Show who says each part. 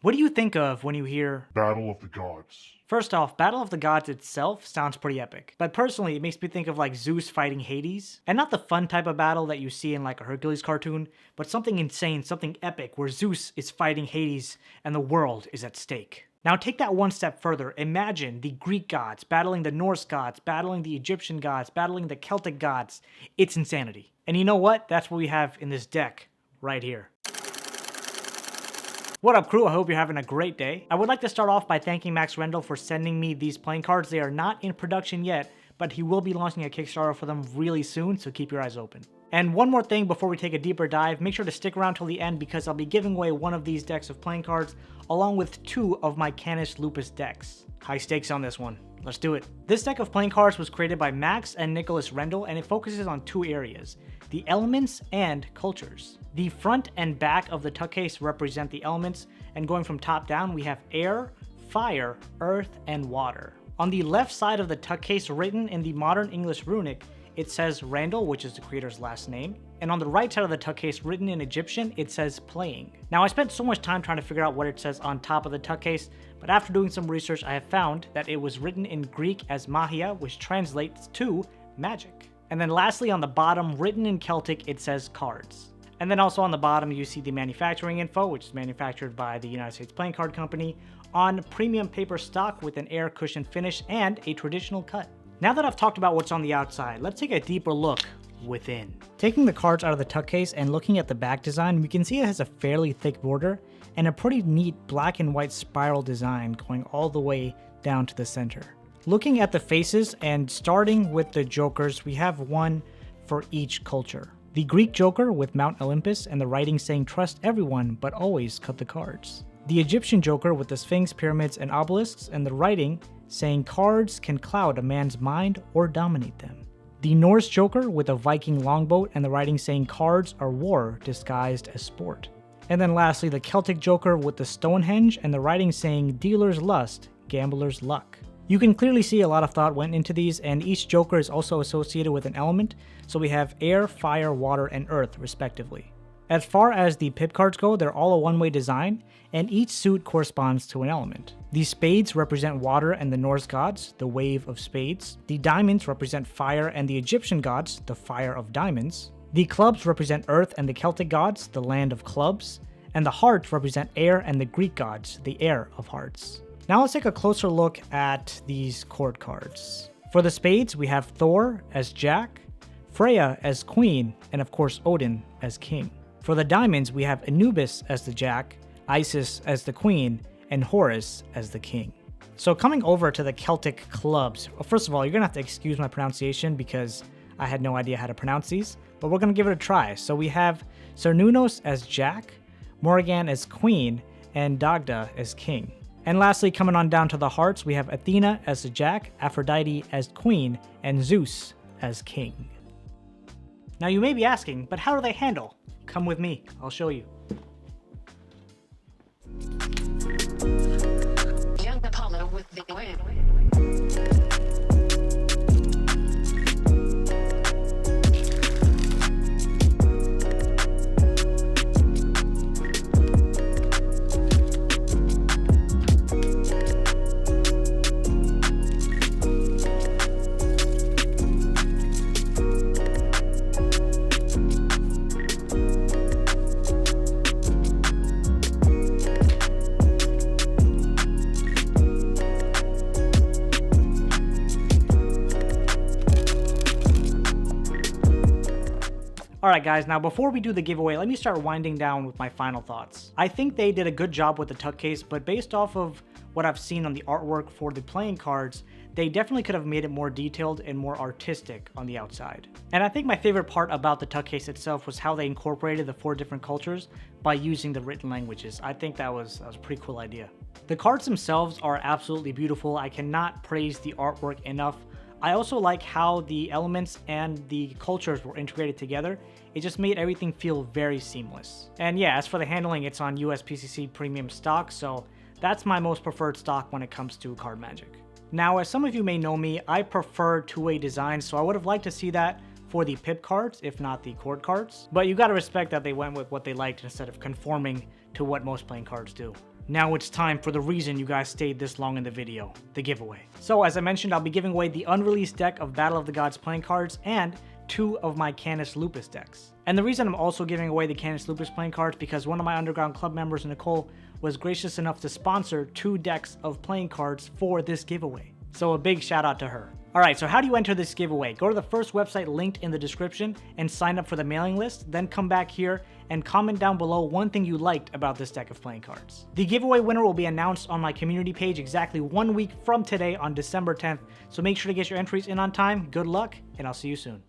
Speaker 1: What do you think of when you hear
Speaker 2: Battle of the Gods?
Speaker 1: First off, Battle of the Gods itself sounds pretty epic, but personally it makes me think of like Zeus fighting Hades, and not the fun type of battle that you see in like a Hercules cartoon, but something insane, something epic where Zeus is fighting Hades and the world is at stake. Now take that one step further. Imagine the Greek gods battling the Norse gods, battling the Egyptian gods, battling the Celtic gods. It's insanity. And you know what? That's what we have in this deck right here. What up, crew? I hope you're having a great day. I would like to start off by thanking Max Rendell for sending me these playing cards. They are not in production yet, but he will be launching a Kickstarter for them really soon, so keep your eyes open. And one more thing before we take a deeper dive, make sure to stick around till the end because I'll be giving away one of these decks of playing cards along with 2 of my Canis Lupus decks. High stakes on this one. Let's do it. This deck of playing cards was created by Max and Nicholas Rendell, and it focuses on 2 areas: the elements and cultures. The front and back of the tuck case represent the elements, and going from top down we have air, fire, earth, and water. On the left side of the tuck case, written in the modern English runic, it says Randall, which is the creator's last name. And on the right side of the tuck case, written in Egyptian, it says playing. Now I spent so much time trying to figure out what it says on top of the tuck case, but after doing some research I have found that it was written in Greek as magia, which translates to magic. And then lastly on the bottom, written in Celtic, it says cards. And then also on the bottom you see the manufacturing info, which is manufactured by the United States Playing Card Company on premium paper stock with an air cushion finish and a traditional cut. Now that I've talked about what's on the outside, let's take a deeper look within. Taking the cards out of the tuck case and looking at the back design, we can see it has a fairly thick border and a pretty neat black and white spiral design going all the way down to the center. Looking at the faces and starting with the jokers, we have one for each culture. The Greek Joker with Mount Olympus and the writing saying trust everyone but always cut the cards. The Egyptian Joker with the Sphinx, pyramids, and obelisks and the writing saying cards can cloud a man's mind or dominate them. The Norse Joker with a Viking longboat and the writing saying cards are war disguised as sport. And then lastly, the Celtic Joker with the Stonehenge and the writing saying dealer's lust, gambler's luck. You can clearly see a lot of thought went into these, and each Joker is also associated with an element, so we have air, fire, water, and earth respectively. As far as the pip cards go, they're all a one-way design, and each suit corresponds to an element. The spades represent water and the Norse gods, the wave of spades. The diamonds represent fire and the Egyptian gods, the fire of diamonds. The clubs represent earth and the Celtic gods, the land of clubs. And the hearts represent air and the Greek gods, the air of hearts. Now let's take a closer look at these court cards. For the spades, we have Thor as Jack, Freya as Queen, and of course Odin as King. For the diamonds, we have Anubis as the Jack, Isis as the Queen, and Horus as the King. So coming over to the Celtic clubs, well, first of all, you're gonna have to excuse my pronunciation because I had no idea how to pronounce these, but we're gonna give it a try. So we have Cernunnos as Jack, Morrigan as Queen, and Dagda as King. And lastly, coming on down to the hearts, we have Athena as the Jack, Aphrodite as Queen, and Zeus as King. Now you may be asking, but how do they handle? Come with me, I'll show you.
Speaker 3: Young Apollo with the win.
Speaker 1: Alright guys, now before we do the giveaway, let me start winding down with my final thoughts. I think they did a good job with the tuck case, but based off of what I've seen on the artwork for the playing cards, they definitely could have made it more detailed and more artistic on the outside. And I think my favorite part about the tuck case itself was how they incorporated the 4 different cultures by using the written languages. I think that was a pretty cool idea. The cards themselves are absolutely beautiful. I cannot praise the artwork enough. I also like how the elements and the cultures were integrated together. It just made everything feel very seamless. And yeah, as for the handling, it's on USPCC premium stock, so that's my most preferred stock when it comes to card magic. Now, as some of you may know me, I prefer two-way designs, so I would have liked to see that for the pip cards, if not the court cards. But you gotta respect that they went with what they liked instead of conforming to what most playing cards do. Now it's time for the reason you guys stayed this long in the video, the giveaway. So as I mentioned, I'll be giving away the unreleased deck of Battle of the Gods playing cards and 2 of my Canis Lupus decks. And the reason I'm also giving away the Canis Lupus playing cards because one of my Underground Club members, Nicole, was gracious enough to sponsor 2 decks of playing cards for this giveaway. So a big shout out to her. Alright, so how do you enter this giveaway? Go to the first website linked in the description and sign up for the mailing list, then come back here and comment down below one thing you liked about this deck of playing cards. The giveaway winner will be announced on my community page exactly 1 week from today on December 10th, so make sure to get your entries in on time. Good luck, and I'll see you soon.